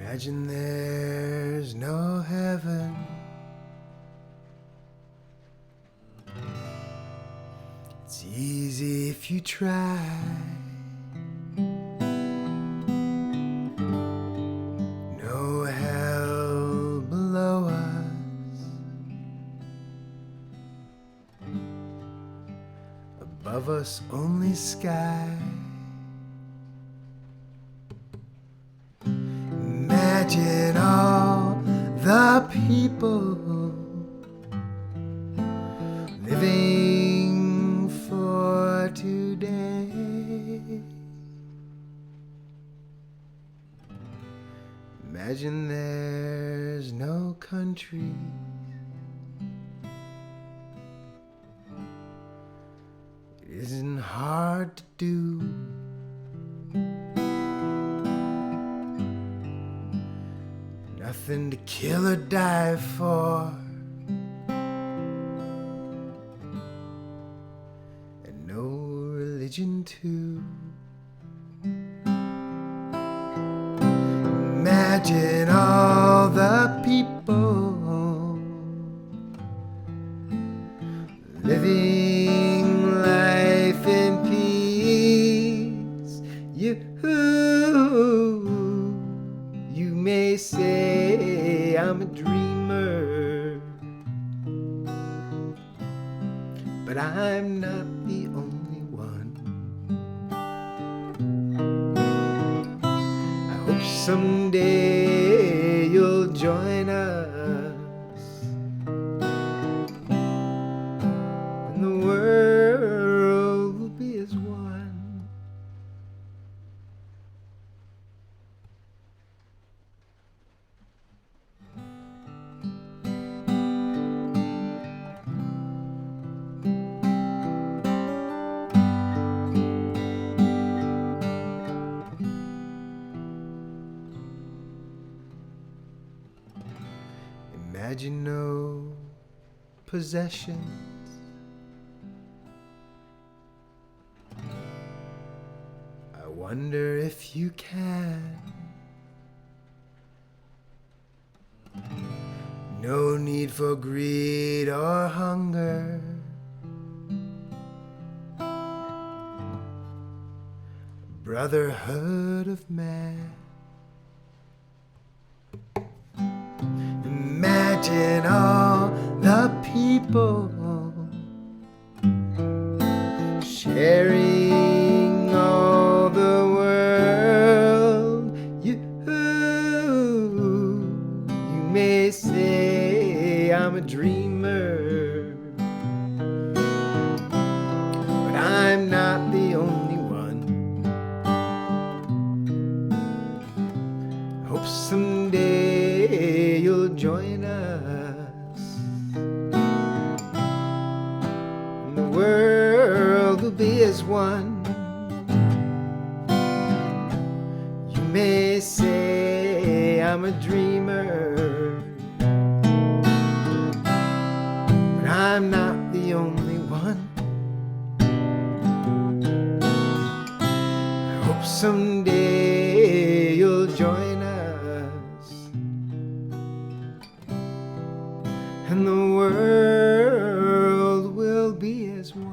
Imagine there's no heaven. It's easy if you try. No hell below us. Above us only sky. Imagine all the people living for today. Imagine there's no countries. It isn't hard to do. Nothing to kill or die for. And no religion too. Imagine all the people living life in peace. You may say I'm a dreamer, but I'm not the only one. I hope someday you'll join us, and the world will be as one. Imagine no possessions. I wonder if you can. No need for greed or hunger. Brotherhood of man. Imagine all the people sharing all the world. You may say I'm a dreamer, but I'm not the only one. I hope someday you'll join us, and the world will be as one. You may say I'm a dreamer, but I'm not the only one. I hope someday you'll join us, and the world will be as one.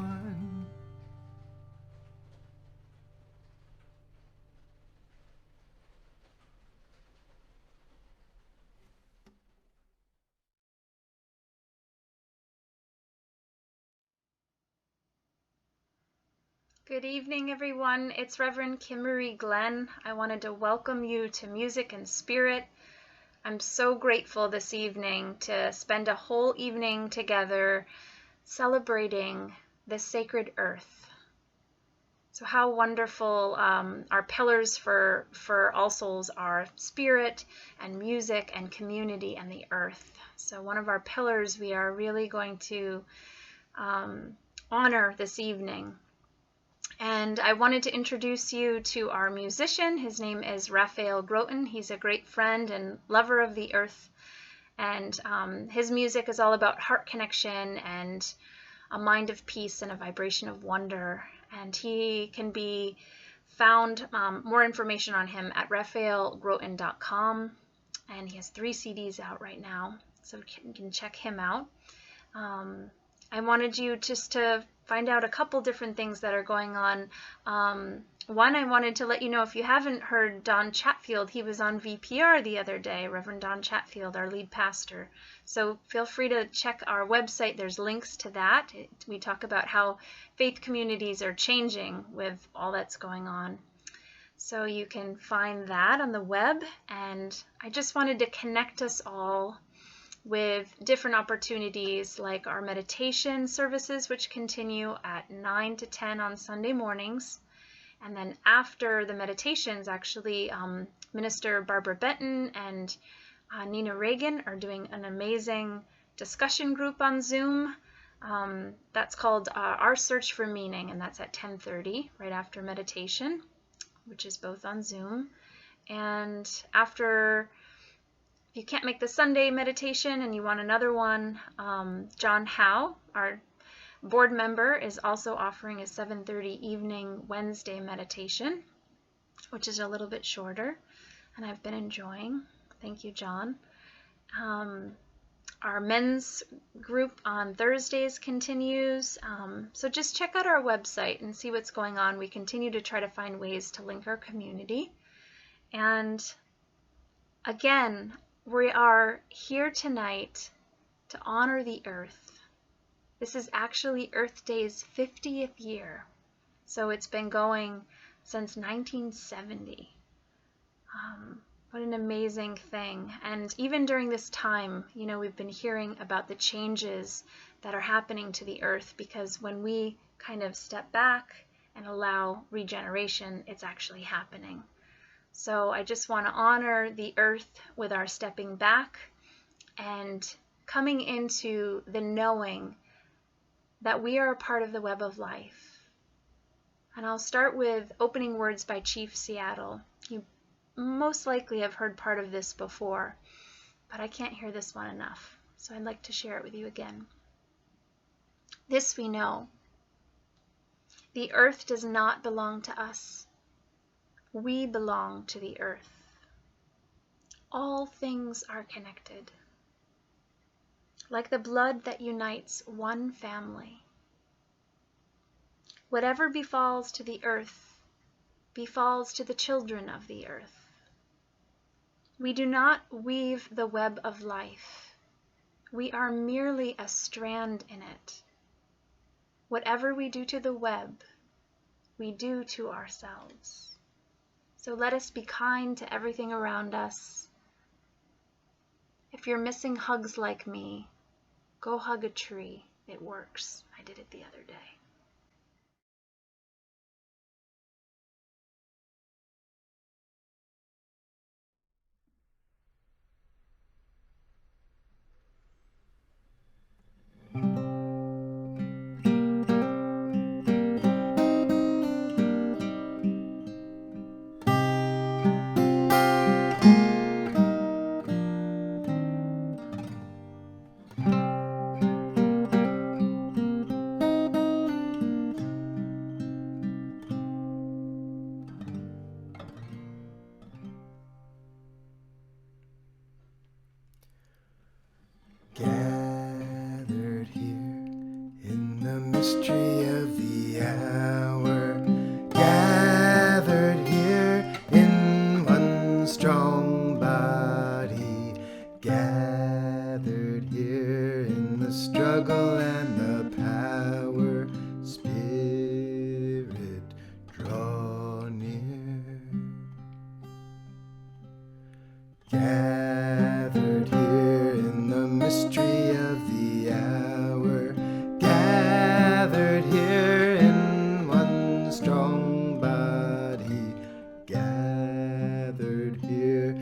Good evening, everyone. It's Reverend Kimmery Glenn. I wanted to welcome you to Music and Spirit. I'm so grateful this evening to spend a whole evening together celebrating the sacred earth. So how wonderful our pillars for All Souls are spirit and music and community and the earth. So one of our pillars we are really going to honor this evening. And I wanted to introduce you to our musician. His name is Raphael Groton. He's a great friend and lover of the earth. And his music is all about heart connection and a mind of peace and a vibration of wonder. And he can be found, more information on him at raphaelgroton.com. and he has 3 CDs out right now, so you can check him out. I wanted you just to find out a couple different things that are going on. One, I wanted to let you know, if you haven't heard Don Chatfield, he was on VPR the other day, Reverend Don Chatfield, our lead pastor. So feel free to check our website. There's links to that. We talk about how faith communities are changing with all that's going on. So you can find that on the web. And I just wanted to connect us all with different opportunities like our meditation services, which continue at 9 to 10 on Sunday mornings. And then after the meditations, actually, Minister Barbara Benton and Nina Reagan are doing an amazing discussion group on Zoom. That's called Our Search for Meaning, and that's at 10:30, right after meditation, which is both on Zoom. And after, if you can't make the Sunday meditation and you want another one, John Howe, our board member, is also offering a 7:30 evening Wednesday meditation, which is a little bit shorter, and I've been enjoying. Thank you, John. Our men's group on Thursdays continues, so just check out our website and see what's going on. We continue to try to find ways to link our community. And again, we are here tonight to honor the earth. This is actually Earth Day's 50th year, so it's been going since 1970. What an amazing thing. And even during this time, you know, we've been hearing about the changes that are happening to the earth, because when we kind of step back and allow regeneration, it's actually happening. So I just want to honor the earth with our stepping back and coming into the knowing that we are a part of the web of life. And I'll start with opening words by Chief Seattle. You most likely have heard part of this before, but I can't hear this one enough, so I'd like to share it with you again. This we know: the earth does not belong to us. We belong to the earth. All things are connected. Like the blood that unites one family. Whatever befalls to the earth befalls to the children of the earth. We do not weave the web of life. We are merely a strand in it. Whatever we do to the web, we do to ourselves. So let us be kind to everything around us. If you're missing hugs like me, go hug a tree. It works. I did it the other day. Gathered here in the mystery of the hour, gathered here in one strong body, gathered here in the struggle and the power. Spirit, draw near. Gathered here in the mystery of the hour, gathered here in one strong body, gathered here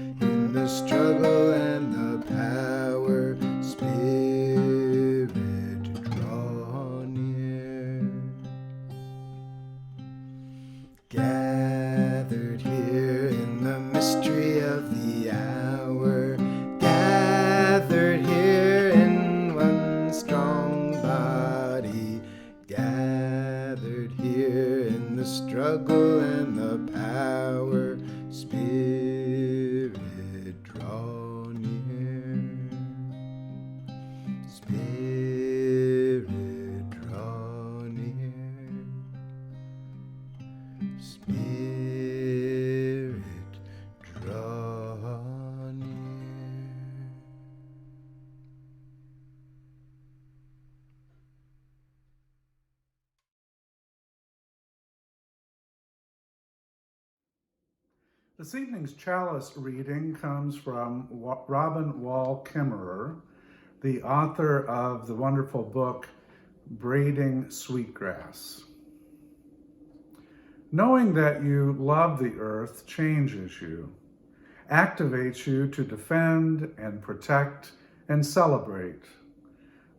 This evening's chalice reading comes from Robin Wall Kimmerer, the author of the wonderful book, Braiding Sweetgrass. Knowing that you love the earth changes you, activates you to defend and protect and celebrate.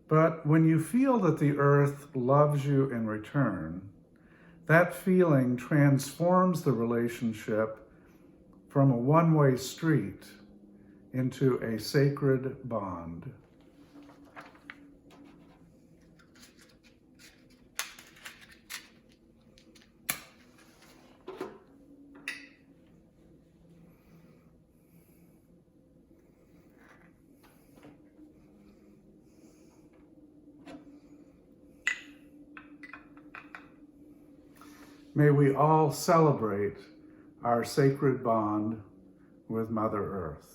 But when you feel that the earth loves you in return, that feeling transforms the relationship from a one-way street into a sacred bond. May we all celebrate our sacred bond with Mother Earth.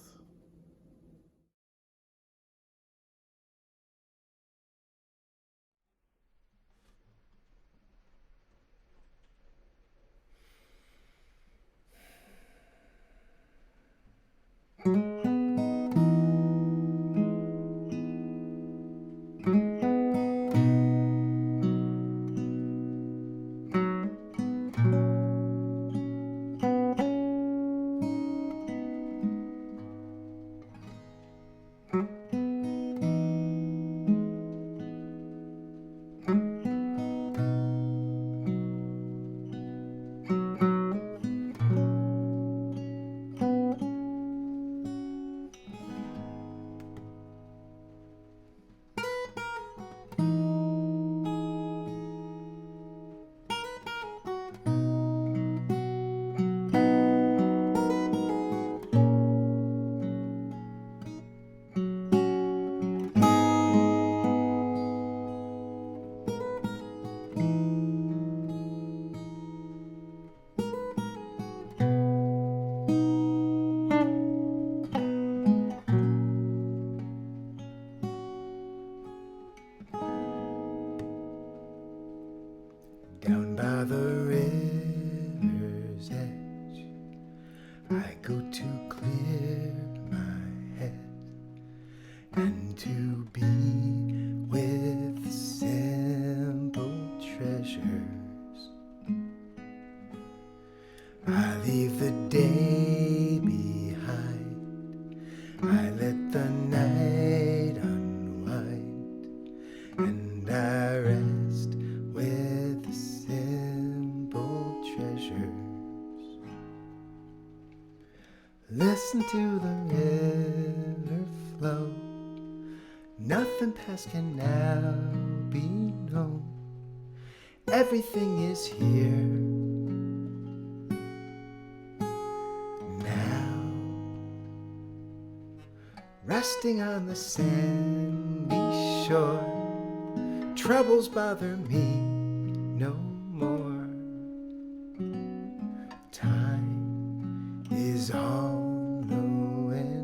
Down by the river's edge, I go to clear my head and to be with simple treasures. I leave the day behind, I let the night unwind, and I rest with simple treasures. Listen to the river flow, nothing past can now be known. Everything is here now, resting on the sandy shore. Troubles bother me no more. Time is all knowing.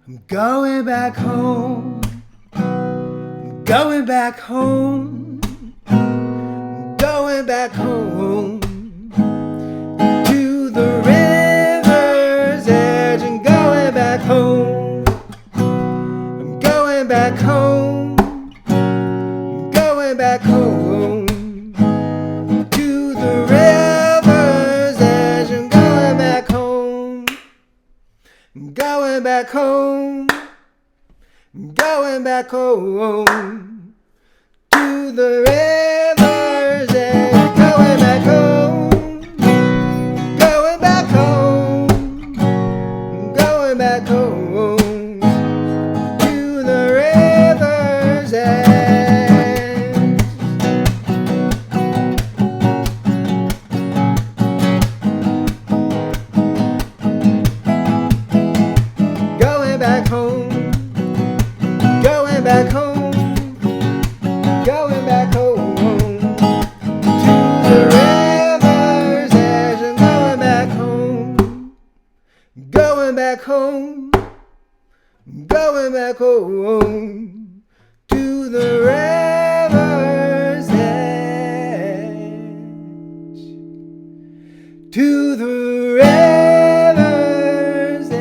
I'm going back home, I'm going back home, I'm going back home to the river's edge and going back home. I'm going back home, I'm going back home to the river's edge and going back home. back home, going back home to the river's edge, going back home, going back home, going back home to the river's edge. Going back home, going back home, going back home to the river's edge, and going back home, going back home, going back home to the river's edge, to the river's edge.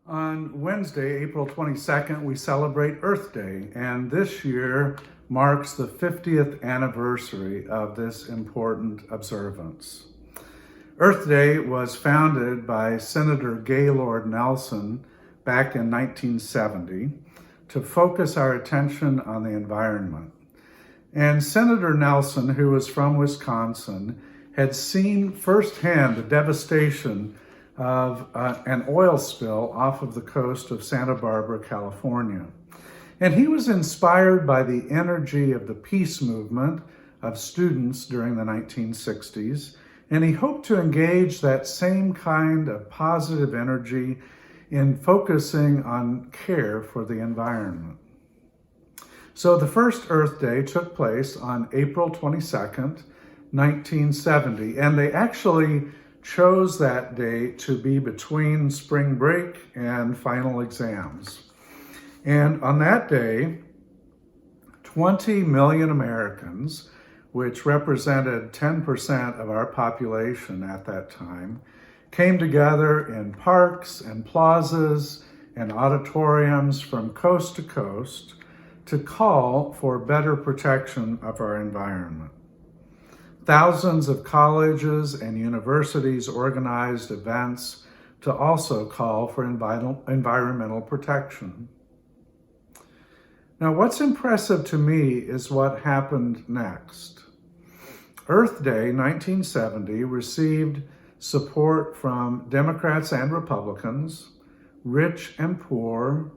On Wednesday, April 22nd, we celebrate Earth Day, and this year marks the 50th anniversary of this important observance. Earth Day was founded by Senator Gaylord Nelson back in 1970 to focus our attention on the environment. And Senator Nelson, who was from Wisconsin, had seen firsthand the devastation of an oil spill off of the coast of Santa Barbara, California. And he was inspired by the energy of the peace movement of students during the 1960s, and he hoped to engage that same kind of positive energy in focusing on care for the environment. So the first Earth Day took place on April 22nd, 1970, and they actually chose that day to be between spring break and final exams. And on that day, 20 million Americans, which represented 10% of our population at that time, came together in parks and plazas and auditoriums from coast to coast to call for better protection of our environment. Thousands of colleges and universities organized events to also call for environmental protection. Now, what's impressive to me is what happened next. Earth Day 1970 received support from Democrats and Republicans, rich and poor,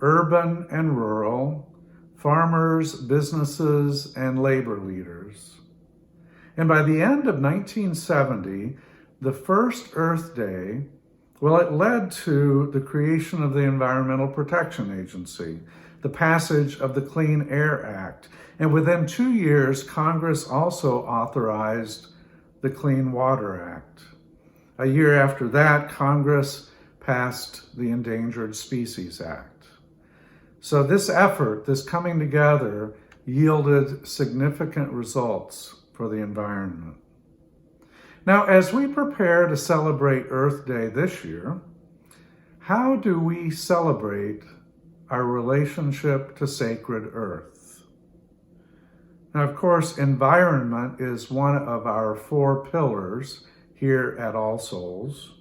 urban and rural, farmers, businesses, and labor leaders. And by the end of 1970, the first Earth Day, it led to the creation of the Environmental Protection Agency, the passage of the Clean Air Act, and within 2 years, Congress also authorized the Clean Water Act. A year after that, Congress passed the Endangered Species Act. So this effort, this coming together, yielded significant results for the environment. Now, as we prepare to celebrate Earth Day this year, how do we celebrate our relationship to sacred earth? Now, of course, environment is one of our 4 pillars here at All Souls,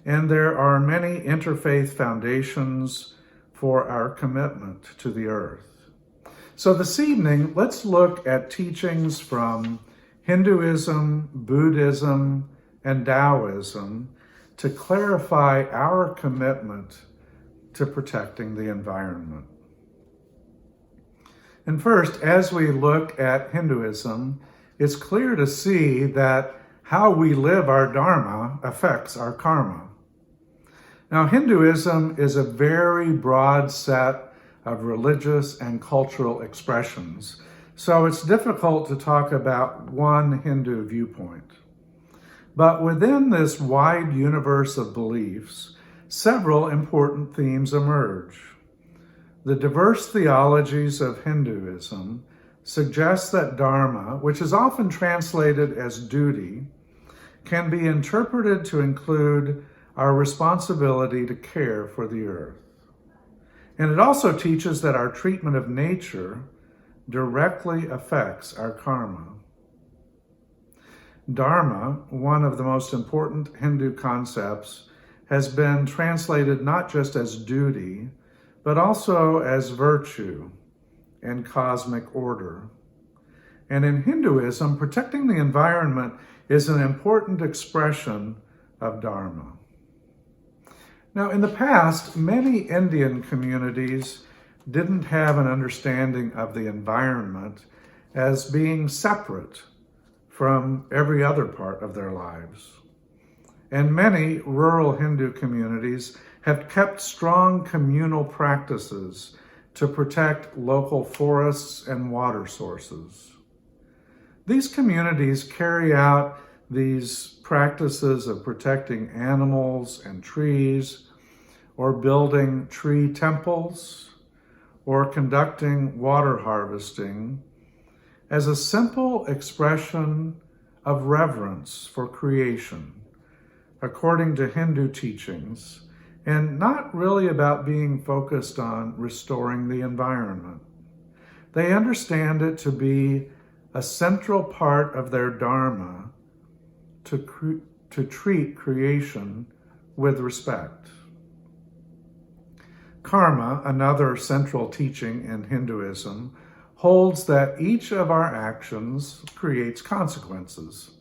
and there are many interfaith foundations for our commitment to the earth. So this evening, let's look at teachings from Hinduism, Buddhism, and Taoism to clarify our commitment to protecting the environment. And first, as we look at Hinduism, it's clear to see that how we live our dharma affects our karma. Now, Hinduism is a very broad set of religious and cultural expressions, so it's difficult to talk about one Hindu viewpoint. But within this wide universe of beliefs, several important themes emerge. The diverse theologies of Hinduism suggest that dharma, which is often translated as duty, can be interpreted to include our responsibility to care for the earth. And it also teaches that our treatment of nature directly affects our karma. Dharma, one of the most important Hindu concepts, has been translated not just as duty, but also as virtue and cosmic order. And in Hinduism, protecting the environment is an important expression of Dharma. Now, in the past, many Indian communities didn't have an understanding of the environment as being separate from every other part of their lives. And many rural Hindu communities have kept strong communal practices to protect local forests and water sources. These communities carry out these practices of protecting animals and trees, or building tree temples, or conducting water harvesting as a simple expression of reverence for creation, according to Hindu teachings, and not really about being focused on restoring the environment. They understand it to be a central part of their dharma to treat creation with respect. Karma, another central teaching in Hinduism, holds that each of our actions creates consequences,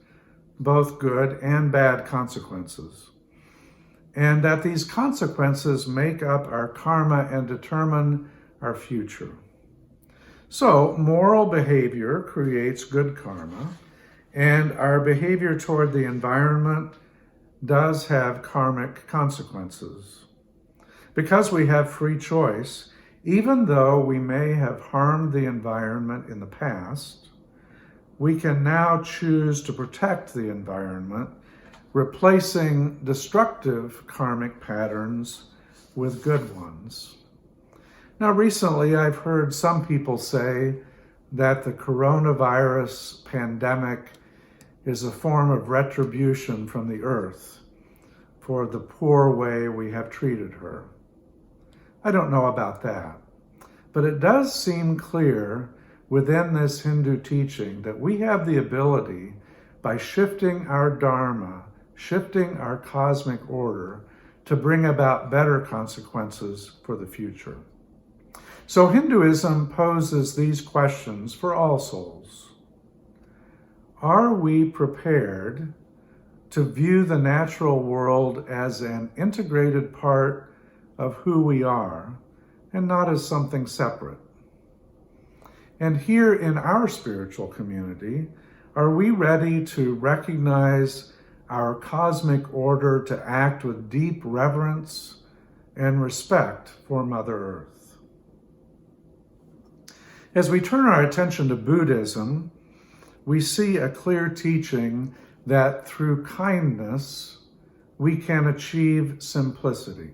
both good and bad consequences, and that these consequences make up our karma and determine our future. So, moral behavior creates good karma, and our behavior toward the environment does have karmic consequences. Because we have free choice, even though we may have harmed the environment in the past, we can now choose to protect the environment, replacing destructive karmic patterns with good ones. Now, recently, I've heard some people say that the coronavirus pandemic is a form of retribution from the earth for the poor way we have treated her. I don't know about that, but it does seem clear within this Hindu teaching that we have the ability, by shifting our dharma, shifting our cosmic order, to bring about better consequences for the future. So Hinduism poses these questions for all souls. Are we prepared to view the natural world as an integrated part of who we are and not as something separate? And here in our spiritual community, are we ready to recognize our cosmic order to act with deep reverence and respect for Mother Earth? As we turn our attention to Buddhism, we see a clear teaching that through kindness, we can achieve simplicity.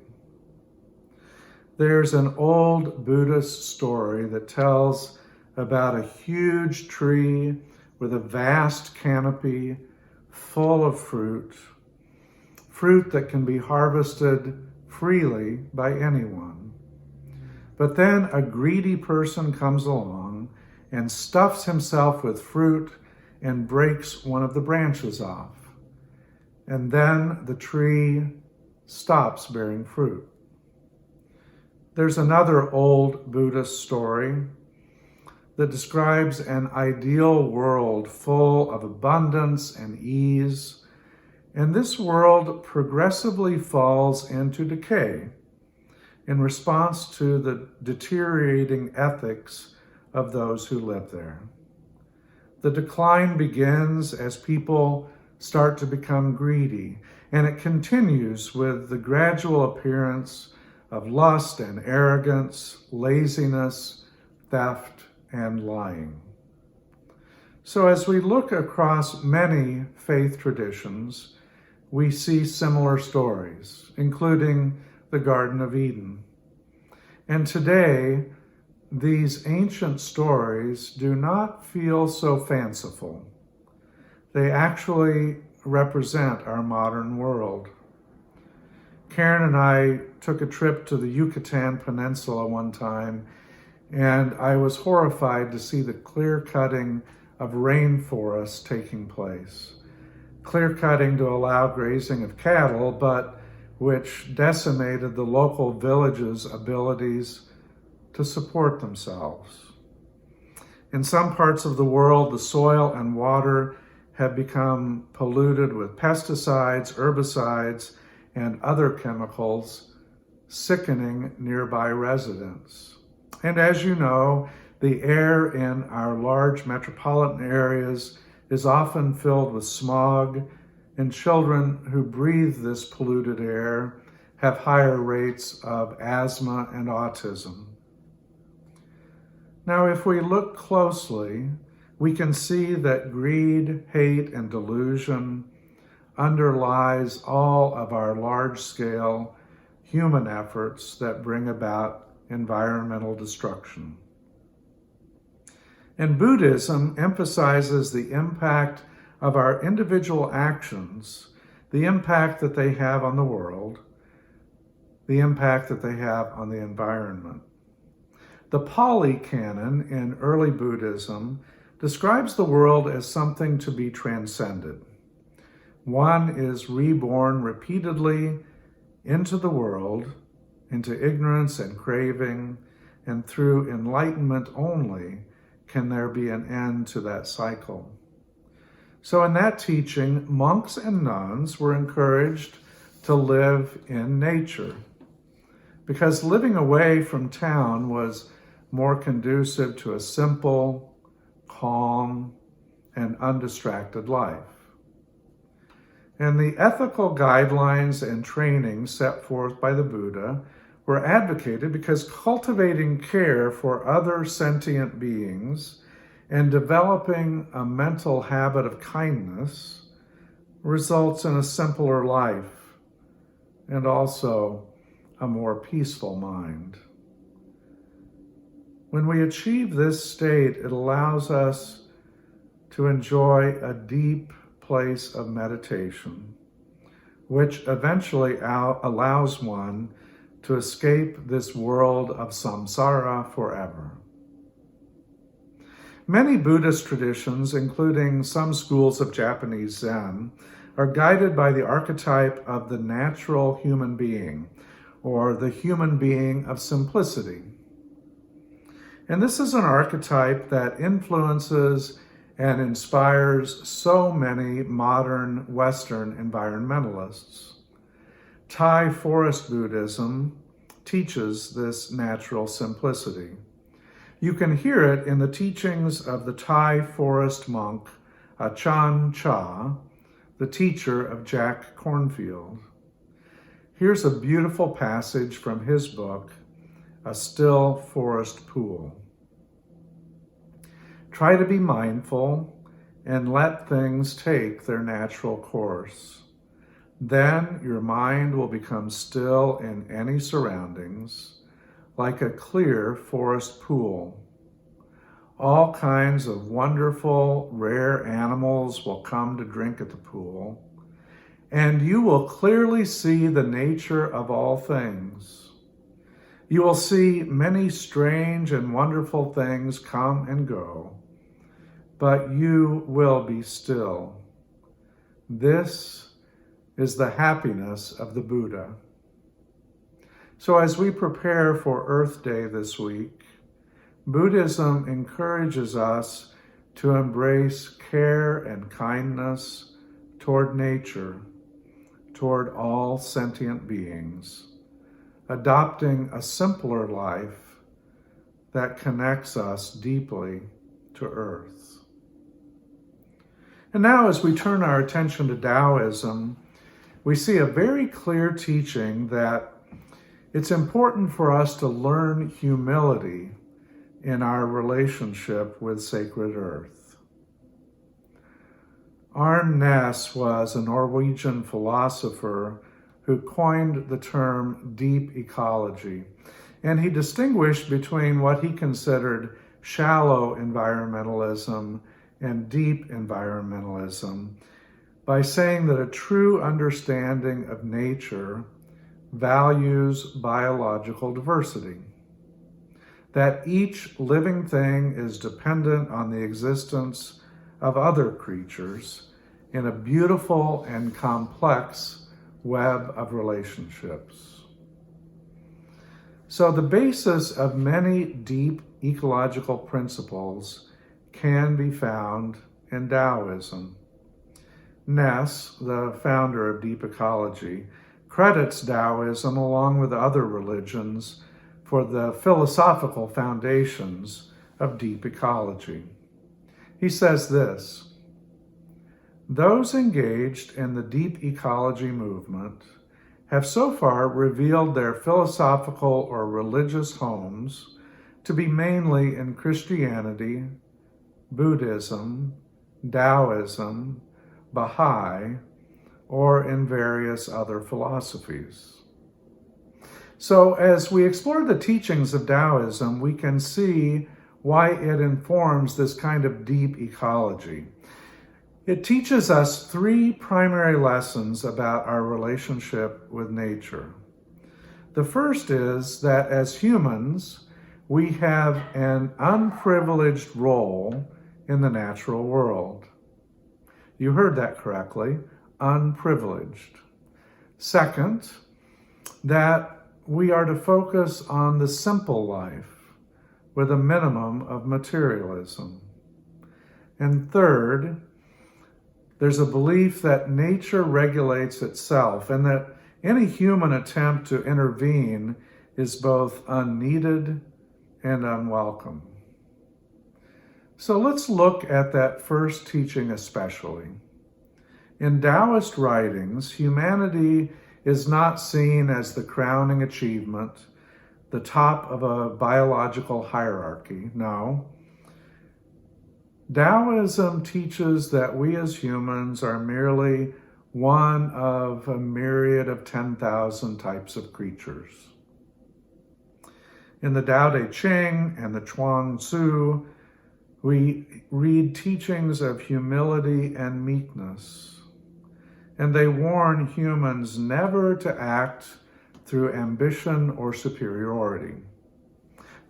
There's an old Buddhist story that tells about a huge tree with a vast canopy full of fruit that can be harvested freely by anyone. But then a greedy person comes along and stuffs himself with fruit and breaks one of the branches off. And then the tree stops bearing fruit. There's another old Buddhist story that describes an ideal world full of abundance and ease, and this world progressively falls into decay in response to the deteriorating ethics of those who live there. The decline begins as people start to become greedy, and it continues with the gradual appearance of lust and arrogance, laziness, theft, and lying. So as we look across many faith traditions, we see similar stories, including the Garden of Eden. And today, these ancient stories do not feel so fanciful. They actually represent our modern world. Karen and I took a trip to the Yucatan Peninsula one time, and I was horrified to see the clear cutting of rainforests taking place. Clear cutting to allow grazing of cattle, but which decimated the local villages' abilities to support themselves. In some parts of the world, the soil and water have become polluted with pesticides, herbicides, and other chemicals, sickening nearby residents. And as you know, the air in our large metropolitan areas is often filled with smog, and children who breathe this polluted air have higher rates of asthma and autism. Now, if we look closely, we can see that greed, hate, and delusion underlies all of our large-scale human efforts that bring about environmental destruction. And Buddhism emphasizes the impact of our individual actions, the impact that they have on the world, the impact that they have on the environment. The Pali Canon in early Buddhism describes the world as something to be transcended. One is reborn repeatedly into the world, into ignorance and craving, and through enlightenment only can there be an end to that cycle. So in that teaching, monks and nuns were encouraged to live in nature, because living away from town was more conducive to a simple, calm, and undistracted life. And the ethical guidelines and training set forth by the Buddha were advocated because cultivating care for other sentient beings and developing a mental habit of kindness results in a simpler life and also a more peaceful mind. When we achieve this state, it allows us to enjoy a deep place of meditation, which eventually allows one to escape this world of samsara forever. Many Buddhist traditions, including some schools of Japanese Zen, are guided by the archetype of the natural human being, or the human being of simplicity. And this is an archetype that influences and inspires so many modern Western environmentalists. Thai forest Buddhism teaches this natural simplicity. You can hear it in the teachings of the Thai forest monk Achan Cha, the teacher of Jack Kornfield. Here's a beautiful passage from his book, A Still Forest Pool. Try to be mindful and let things take their natural course. Then your mind will become still in any surroundings, like a clear forest pool. All kinds of wonderful, rare animals will come to drink at the pool, and you will clearly see the nature of all things. You will see many strange and wonderful things come and go, but you will be still. This is the happiness of the Buddha. So as we prepare for Earth Day this week, Buddhism encourages us to embrace care and kindness toward nature, toward all sentient beings, adopting a simpler life that connects us deeply to Earth. And now as we turn our attention to Taoism, we see a very clear teaching that it's important for us to learn humility in our relationship with sacred earth. Arne Næss was a Norwegian philosopher who coined the term deep ecology, and he distinguished between what he considered shallow environmentalism and deep environmentalism by saying that a true understanding of nature values biological diversity, that each living thing is dependent on the existence of other creatures in a beautiful and complex web of relationships. So the basis of many deep ecological principles can be found in Taoism. Ness, the founder of deep ecology, credits Taoism along with other religions for the philosophical foundations of deep ecology. He says this: "Those engaged in the deep ecology movement have so far revealed their philosophical or religious homes to be mainly in Christianity, Buddhism, Taoism, Baha'i, or in various other philosophies." So as we explore the teachings of Taoism, we can see why it informs this kind of deep ecology. It teaches us three primary lessons about our relationship with nature. The first is that as humans, we have an unprivileged role in the natural world. You heard that correctly, unprivileged. Second, that we are to focus on the simple life with a minimum of materialism. And third, there's a belief that nature regulates itself and that any human attempt to intervene is both unneeded and unwelcome. So let's look at that first teaching especially. In Taoist writings, humanity is not seen as the crowning achievement, the top of a biological hierarchy. No. Taoism teaches that we as humans are merely one of a myriad of 10,000 types of creatures. In the Tao Te Ching and the Chuang Tzu, we read teachings of humility and meekness, and they warn humans never to act through ambition or superiority.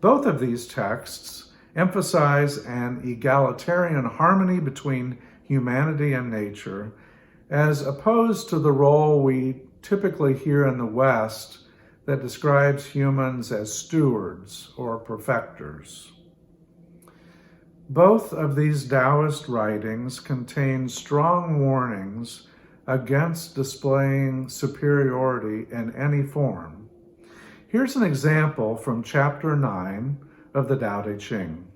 Both of these texts emphasize an egalitarian harmony between humanity and nature, as opposed to the role we typically hear in the West that describes humans as stewards or perfecters. Both of these Taoist writings contain strong warnings against displaying superiority in any form. Here's an example from chapter 9 of the Tao Te Ching.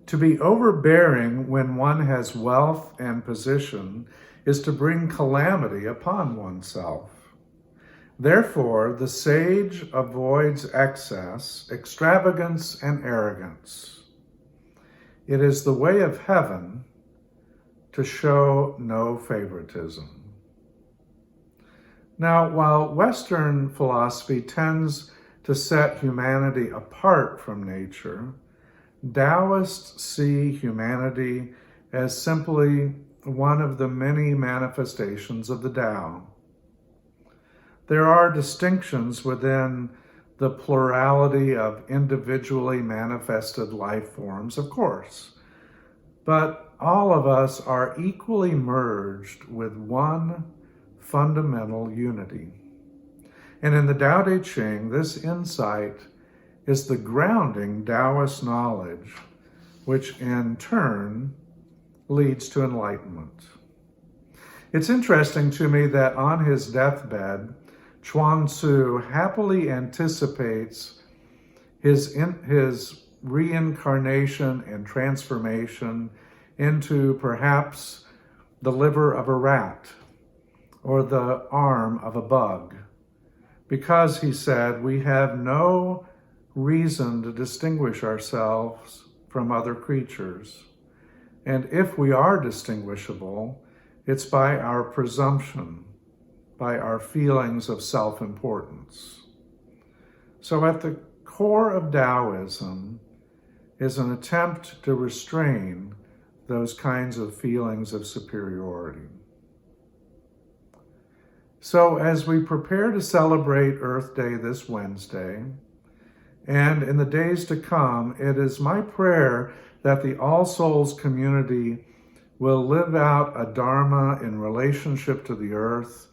To be overbearing when one has wealth and position is to bring calamity upon oneself. Therefore, the sage avoids excess, extravagance, and arrogance. It is the way of heaven to show no favoritism. Now, while Western philosophy tends to set humanity apart from nature, Taoists see humanity as simply one of the many manifestations of the Tao. There are distinctions within the plurality of individually manifested life forms, of course, but all of us are equally merged with one fundamental unity. And in the Tao Te Ching, this insight is the grounding Taoist knowledge, which in turn leads to enlightenment. It's interesting to me that on his deathbed, Chuang Tzu happily anticipates his reincarnation and transformation into perhaps the liver of a rat or the arm of a bug, because he said we have no reason to distinguish ourselves from other creatures. And if we are distinguishable, it's by our presumption, by our feelings of self-importance. So at the core of Taoism is an attempt to restrain those kinds of feelings of superiority. So, as we prepare to celebrate Earth Day this Wednesday, and in the days to come, it is my prayer that the All Souls community will live out a Dharma in relationship to the earth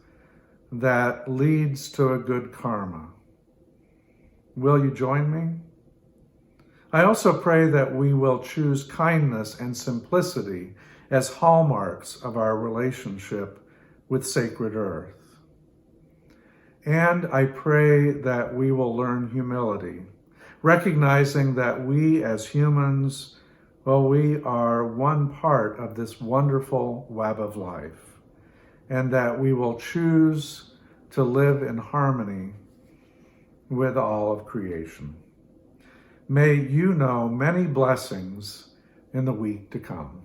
that leads to a good karma. Will you join me? I also pray that we will choose kindness and simplicity as hallmarks of our relationship with sacred earth. And I pray that we will learn humility, recognizing that we as humans, well, we are one part of this wonderful web of life, and that we will choose to live in harmony with all of creation. May you know many blessings in the week to come.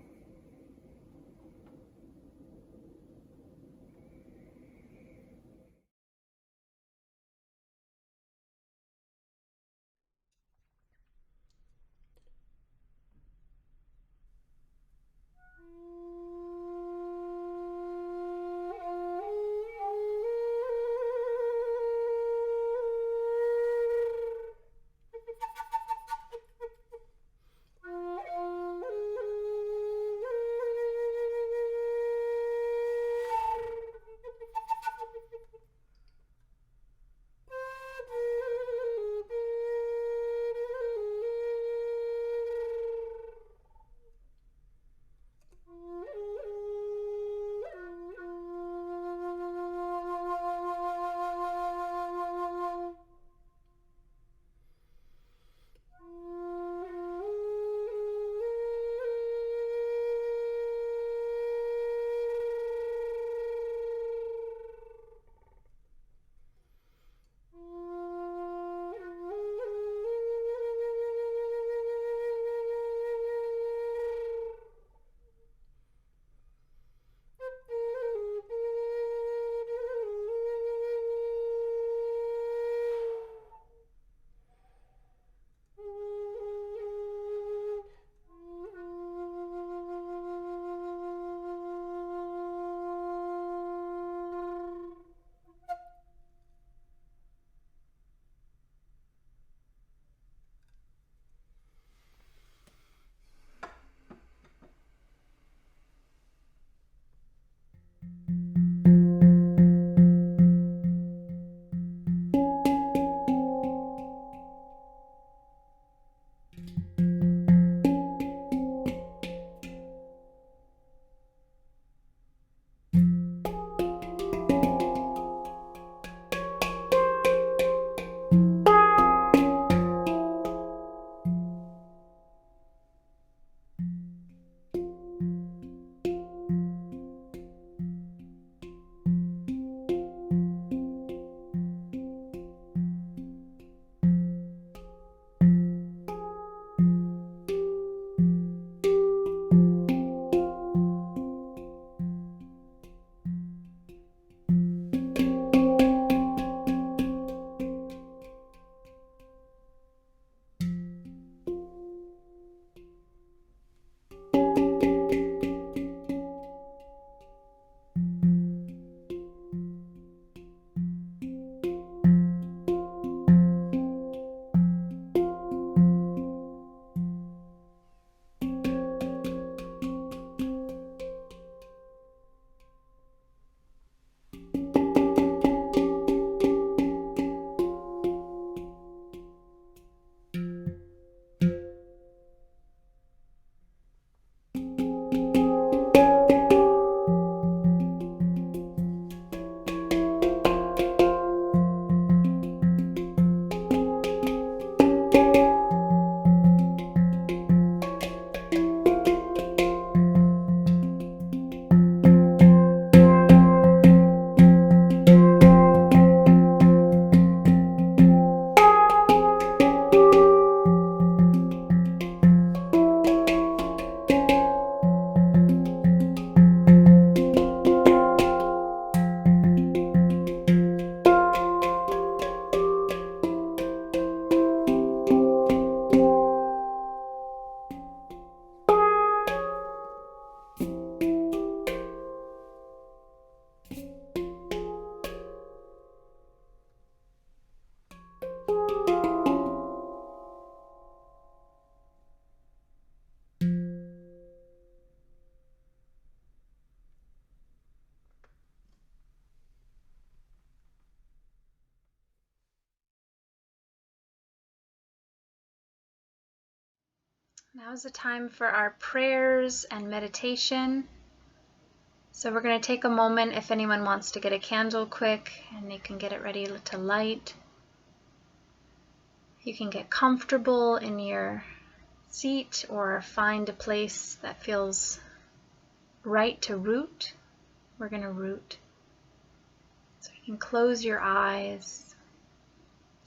Now's the time for our prayers and meditation. So we're going to take a moment if anyone wants to get a candle quick, and they can get it ready to light. You can get comfortable in your seat or find a place that feels right to root. We're going to root. So you can close your eyes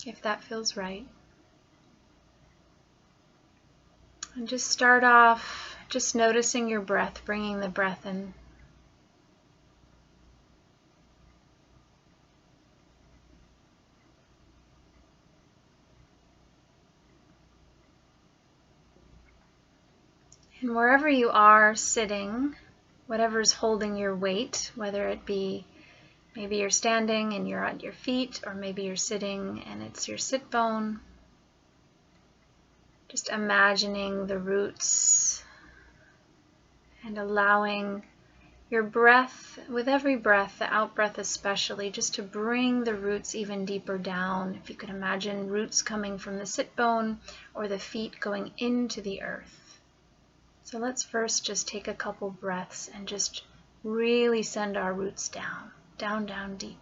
if that feels right. And just start off just noticing your breath, bringing the breath in. And wherever you are sitting, whatever's holding your weight, whether it be maybe you're standing and you're at your feet, or maybe you're sitting and it's your sit bone, just imagining the roots and allowing your breath, with every breath, the out breath especially, just to bring the roots even deeper down. If you could imagine roots coming from the sit bone or the feet going into the earth. So let's first just take a couple breaths and just really send our roots down, down, down deep.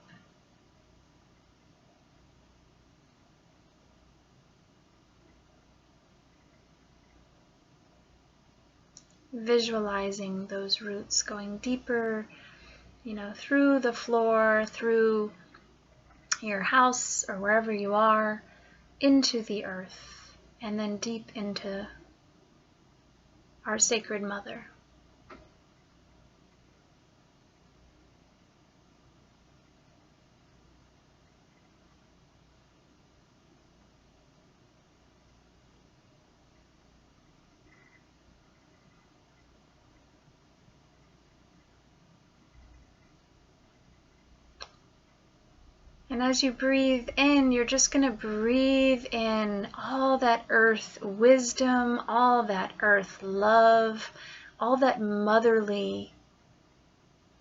Visualizing those roots going deeper, through the floor, through your house or wherever you are, into the earth, and then deep into our Sacred Mother. And as you breathe in, you're just going to breathe in all that earth wisdom, all that earth love, all that motherly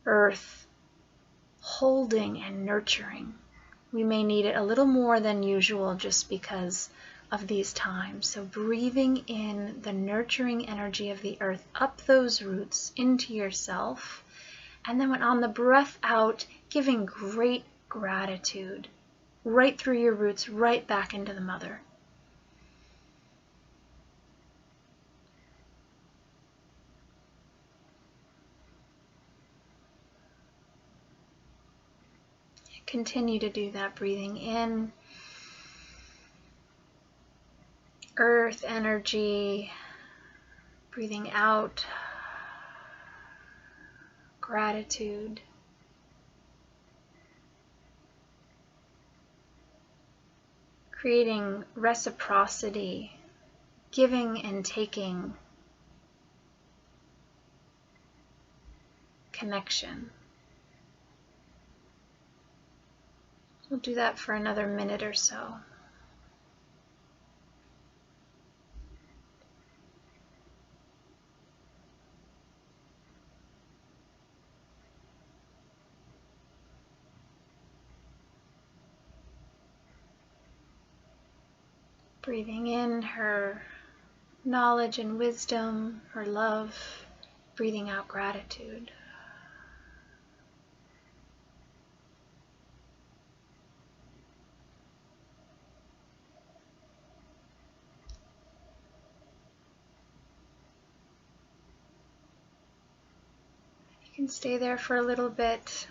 earth holding and nurturing. We may need it a little more than usual just because of these times. So breathing in the nurturing energy of the earth up those roots into yourself. And then when on the breath out, giving great gratitude right through your roots, right back into the mother. Continue to do that, breathing in earth energy, breathing out gratitude. Creating reciprocity, giving and taking, connection. We'll do that for another minute or so. Breathing in her knowledge and wisdom, her love, breathing out gratitude. You can stay there for a little bit.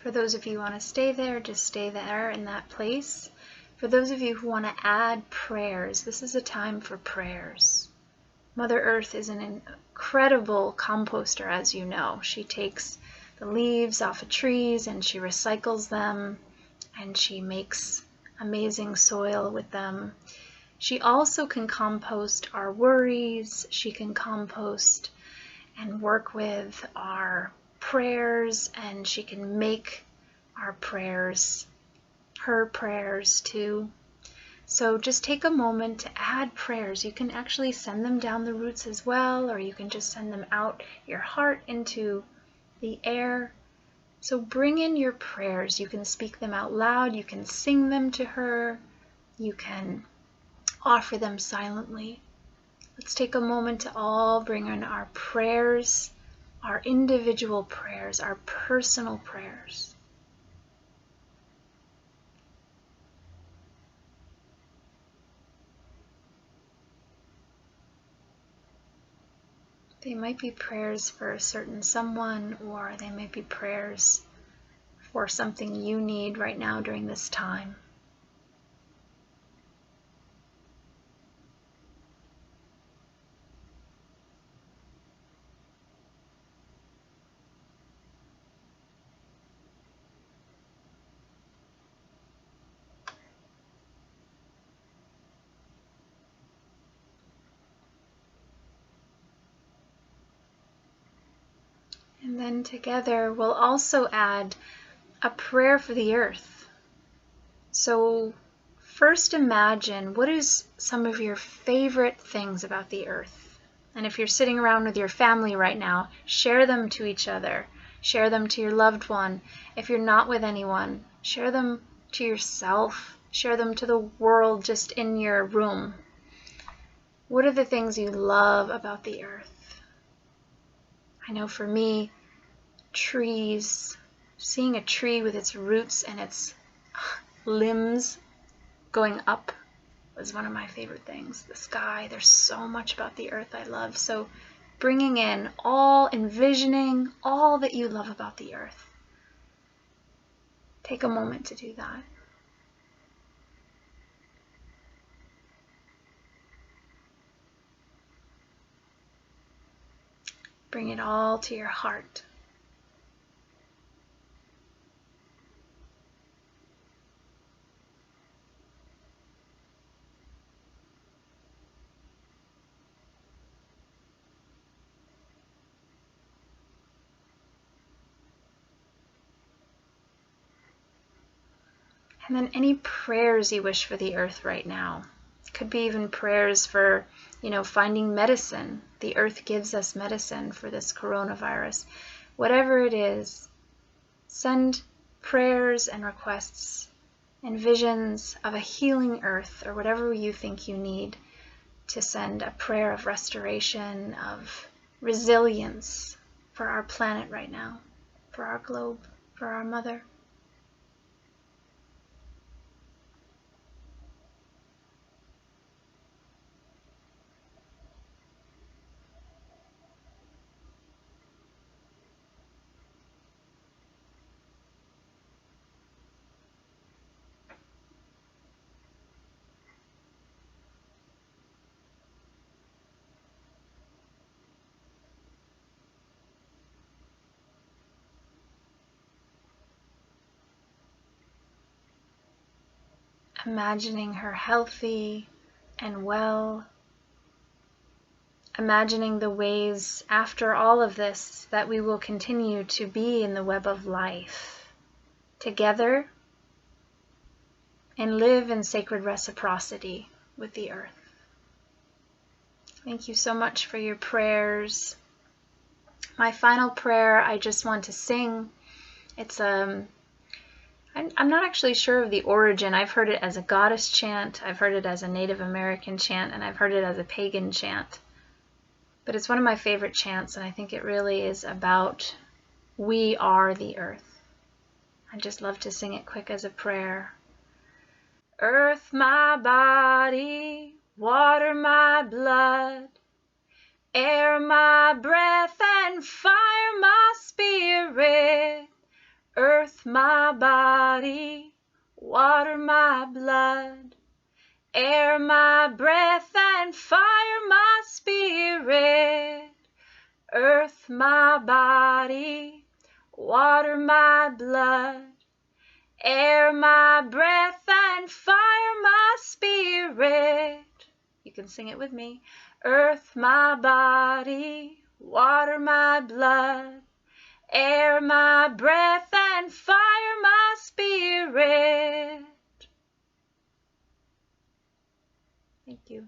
For those of you who want to stay there, just stay there in that place. For those of you who want to add prayers, this is a time for prayers. Mother Earth is an incredible composter, as you know. She takes the leaves off of trees and she recycles them and she makes amazing soil with them. She also can compost our worries. She can compost and work with our prayers, and she can make our prayers her prayers too. So just take a moment to add prayers. You can actually send them down the roots as well, or you can just send them out your heart into the air. So bring in your prayers. You can speak them out loud. You can sing them to her. You can offer them silently. Let's take a moment to all bring in our prayers, our individual prayers, our personal prayers. They might be prayers for a certain someone, or they might be prayers for something you need right now during this time. And then together we'll also add a prayer for the earth. So first imagine, what is some of your favorite things about the earth? And if you're sitting around with your family right now, share them to each other. Share them to your loved one. If you're not with anyone, share them to yourself. Share them to the world just in your room. What are the things you love about the earth? I know for me, trees, seeing a tree with its roots and its limbs going up was one of my favorite things. The sky, there's so much about the earth I love. So bringing in envisioning all that you love about the earth. Take a moment to do that. Bring it all to your heart. And then any prayers you wish for the earth right now. It could be even prayers for, finding medicine. The earth gives us medicine for this coronavirus. Whatever it is, send prayers and requests and visions of a healing earth, or whatever you think you need to send a prayer of restoration, of resilience for our planet right now, for our globe, for our mother. Imagining her healthy and well. Imagining the ways after all of this that we will continue to be in the web of life together and live in sacred reciprocity with the earth. Thank you so much for your prayers. My final prayer I just want to sing. It's I'm not actually sure of the origin. I've heard it as a goddess chant, I've heard it as a Native American chant, and I've heard it as a pagan chant. But it's one of my favorite chants, and I think it really is about we are the earth. I just love to sing it quick as a prayer. Earth, my body, water, my blood, air, my breath, and fire, my spirit. Earth, my body, water, my blood, air, my breath, and fire, my spirit. Earth, my body, water, my blood, air, my breath, and fire, my spirit. You can sing it with me. Earth, my body, water, my blood, air, my breath, and fire, my spirit. Thank you.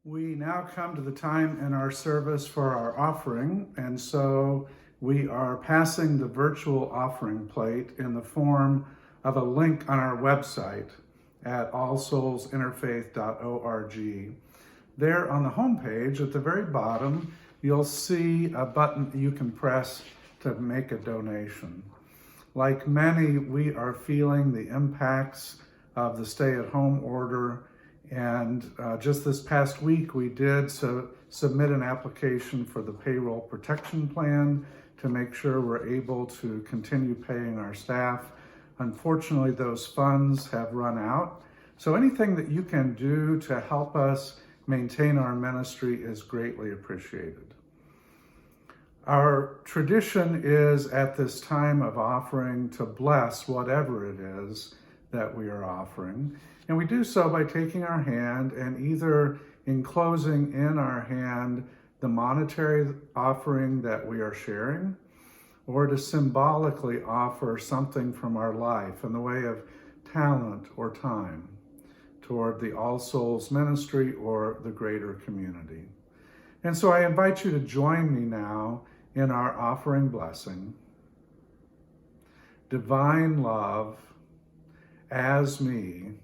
We now come to the time in our service for our offering, and so we are passing the virtual offering plate in the form of a link on our website at allsoulsinterfaith.org. There on the homepage at the very bottom, you'll see a button you can press to make a donation. Like many, we are feeling the impacts of the stay-at-home order, and just this past week we did submit an application for the payroll protection plan to make sure we're able to continue paying our staff. Unfortunately, those funds have run out, so anything that you can do to help us maintain our ministry is greatly appreciated. Our tradition is at this time of offering to bless whatever it is that we are offering. And we do so by taking our hand and either enclosing in our hand the monetary offering that we are sharing, or to symbolically offer something from our life in the way of talent or time toward the All Souls ministry or the greater community. And so I invite you to join me now in our offering blessing. Divine love, as me,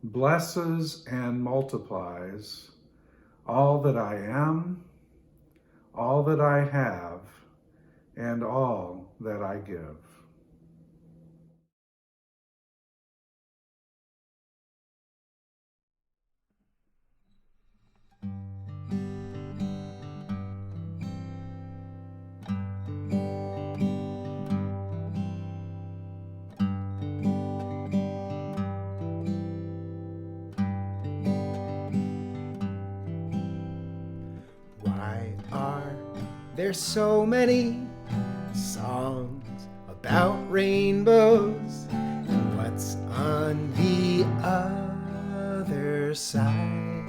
blesses and multiplies all that I am, all that I have, and all that I give. There's so many songs about rainbows and what's on the other side.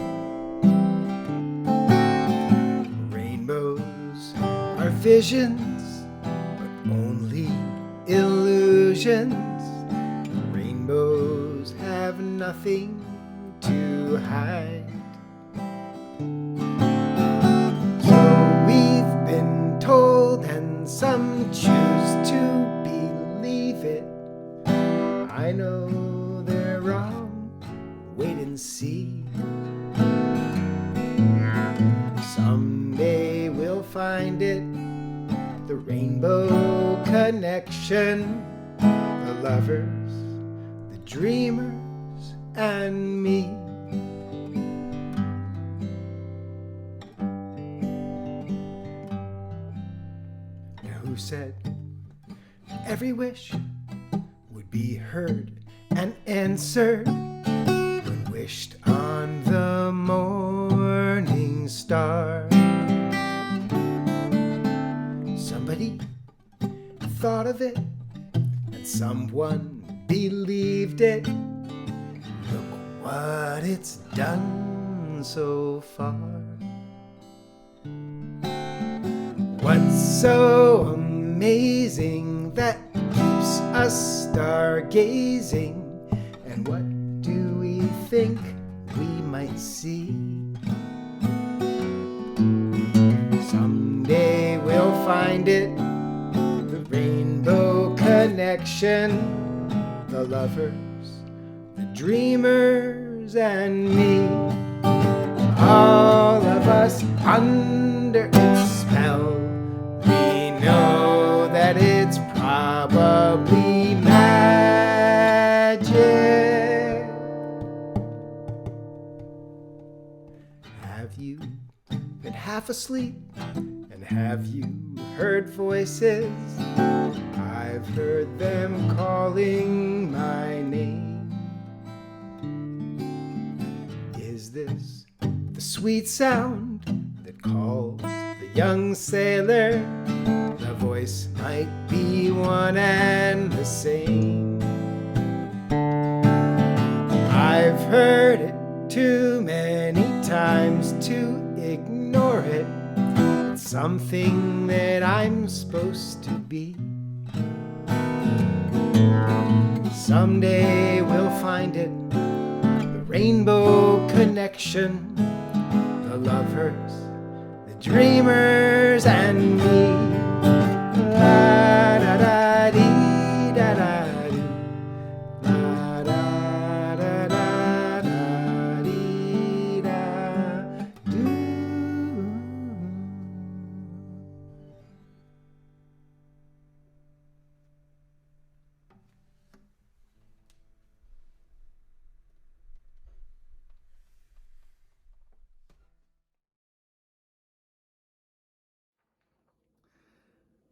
Rainbows are visions, but only illusions. Rainbows have nothing to hide. Some choose to believe it. I know they're wrong. Wait and see. Someday we'll find it. The rainbow connection. The lovers, the dreamers, and me. Who said every wish would be heard and answered when wished on the morning star? Somebody thought of it and someone believed it. Look what it's done so far. What's so amazing that keeps us stargazing? And what do we think we might see? Someday we'll find it, the rainbow connection, the lovers, the dreamers, and me. All of us under its spell. We know that it's probably magic. Have you been half asleep? And have you heard voices? I've heard them calling my name. Is this the sweet sound that calls the young sailor? The voice might be one and the same. I've heard it too many times to ignore it. It's something that I'm supposed to be. Someday we'll find it, the rainbow connection, the lovers, the dreamers, and me. La da da dee da da doo,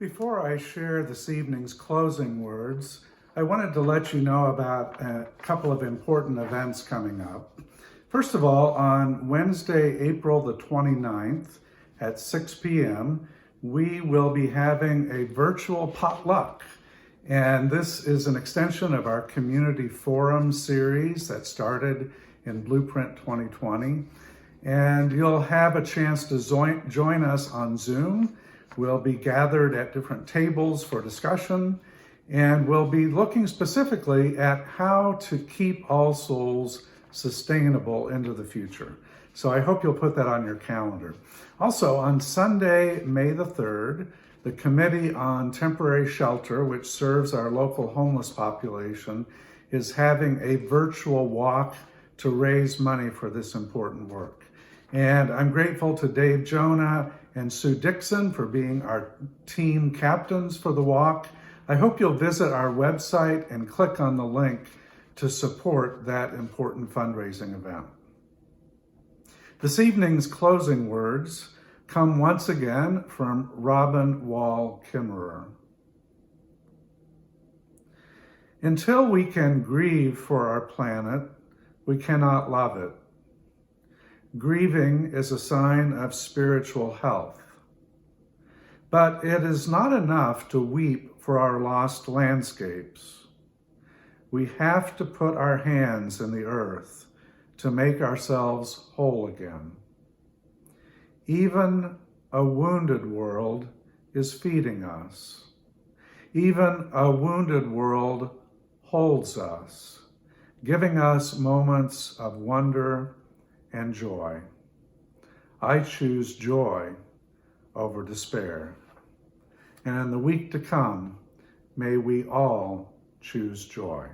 Before I share this evening's closing words, I wanted to let you know about a couple of important events coming up. First of all, on Wednesday, April the 29th at 6 p.m., we will be having a virtual potluck. And this is an extension of our community forum series that started in Blueprint 2020. And you'll have a chance to join us on Zoom. We'll be gathered at different tables for discussion, and we'll be looking specifically at how to keep All Souls sustainable into the future. So I hope you'll put that on your calendar. Also, on Sunday, May the 3rd, the Committee on Temporary Shelter, which serves our local homeless population, is having a virtual walk to raise money for this important work. And I'm grateful to Dave Jonah and Sue Dixon for being our team captains for the walk. I hope you'll visit our website and click on the link to support that important fundraising event. This evening's closing words come once again from Robin Wall Kimmerer. Until we can grieve for our planet, we cannot love it. Grieving is a sign of spiritual health. But it is not enough to weep for our lost landscapes. We have to put our hands in the earth to make ourselves whole again. Even a wounded world is feeding us. Even a wounded world holds us, giving us moments of wonder and joy. I choose joy over despair. And in the week to come, may we all choose joy.